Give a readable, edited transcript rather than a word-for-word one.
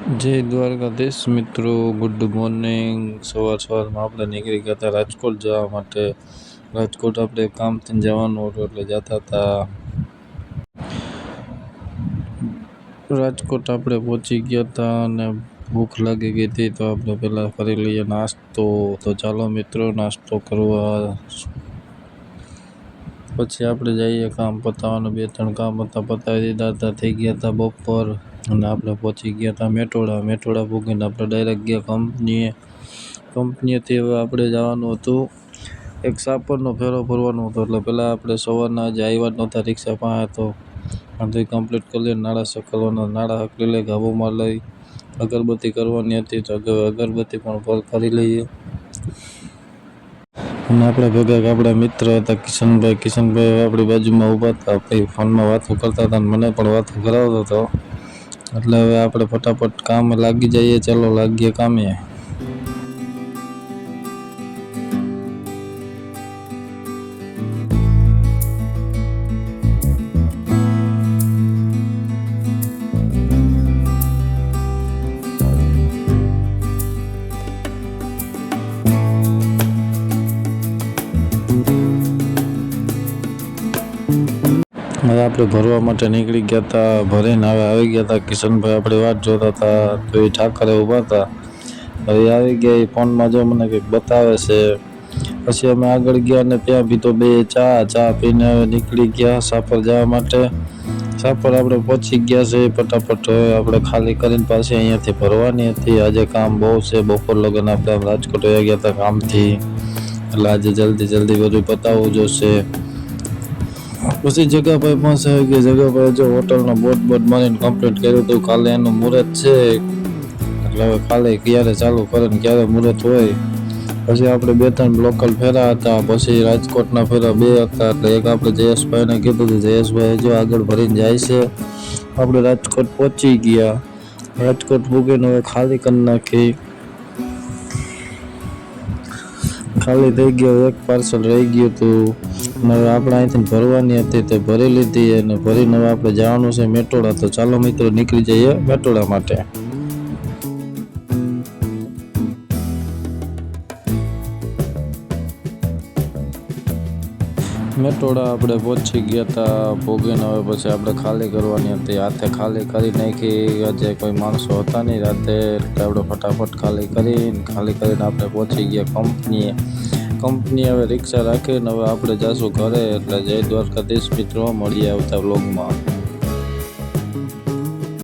જય દ્વારકાધીશ મિત્રો, good morning. સવારમાં આપણે નીકળી ગયા હતા રાજકોટ જવા માટે। રાજકોટ આપણે કામથી જવાનું હતું એટલે જતા હતા। રાજકોટ આપણે પહોંચી ગયા હતા અને ભૂખ લાગી ગઈ હતી, તો આપણે પહેલાં કરી લઈએ નાસ્તો। તો ચાલો મિત્રો નાસ્તો કરવા, પછી આપણે જઈએ કામ પતાવવાનું। 2-3 કામ હતા, પતાવી દીધા હતા, થઈ ગયા હતા બપોર અને આપણે પહોંચી ગયા હતા મેટોડા પૂગીને આપણે ડાયરેક્ટ ગયા કંપનીએથી હવે આપણે જવાનું હતું એક સાપરનો ફેરો ભરવાનો હતો। એટલે પહેલાં આપણે સવારના આજે આવ્યા જ નહોતા રિક્ષા પાસે, તો બધું કમ્પ્લીટ કરી લઈએ। નાળા સકલવાના નાળા હકલી લઈ, ગાબોમાં લઈ, અગરબત્તી કરવાની હતી તો અગરબત્તી પણ કરી લઈએ। અને આપણા ભેગા આપણા મિત્ર હતા કિશનભાઈ આપણી બાજુમાં ઊભા હતા, પછી ફોનમાં વાતો કરતા હતા અને મને પણ વાતો કરાવતો હતો। એટલે હવે આપણે ફટાફટ કામે લાગી જઈએ। ચાલો લાગીએ કામે। હવે આપણે ભરવા માટે નીકળી ગયા હતા, ભરીને હવે આવી ગયા હતા। કિશનભાઈ આપણી વાટ જોતા હતા, તો એ ઠાકરે ઊભા હતા। હવે આવી ગયા, એ ફોનમાં જો મને કંઈક બતાવે છે। પછી અમે આગળ ગયા અને ત્યાં પીધો બે ચા પીને હવે નીકળી ગયા સાપર જવા માટે। સાપર આપણે પહોંચી ગયા છે ફટાફટ। હવે આપણે ખાલી કરીને પાછી અહીંયાથી ભરવાની હતી। આજે કામ બહુ છે, બપોર લગન આપણે રાજકોટ આવી ગયા હતા કામથી, એટલે આજે જલ્દી બધું પતાવવું જોશે। પછી જગાભાઈ પાસે આવી ગયા। જગાભાઈ જો હોટલનો બોર્ડ મારીને કમ્પ્લીટ કર્યું હતું। કાલે એનું મુહૂર્ત છે, એટલે હવે કાલે ક્યારે ચાલુ કરે ને ક્યારે મુહૂર્ત હોય। પછી આપણે 2-3 લોકલ ફેરા હતા, પછી રાજકોટના ફેરા 2 હતા। એટલે એક આપણે જયેશભાઈને કીધું હતું, જયેશભાઈ જો આગળ ભરીને જાય છે। આપણે રાજકોટ પહોંચી ગયા। રાજકોટ પૂગીને હવે ખાલી કરી નાખી, ખાલી થઈ ગયો। એક પાર્સલ રહી ગયું હતું અને હવે આપણે અહીંથી ભરવાની હતી તે ભરી લીધી અને ભરીને હવે આપણે જવાનું છે મેટોડા। તો ચાલો મિત્રો નીકળી જઈએ મેટોડા માટે। મેટોડા આપણે પહોંચી ગયા હતા ભોગીને। હવે પછી આપણે ખાલી કરવાની હતી, હાથે ખાલી કરી નાખી। આજે કોઈ માણસો હતા નહીં રાતે, એટલે આપણે ફટાફટ ખાલી કરીને આપણે પહોંચી ગયા કંપનીએ। હવે રિક્ષા રાખીને હવે આપણે જાશું ઘરે। એટલે જય દ્વારકાધીશ મિત્રો, મળીએ આવતા વ્લોગમાં।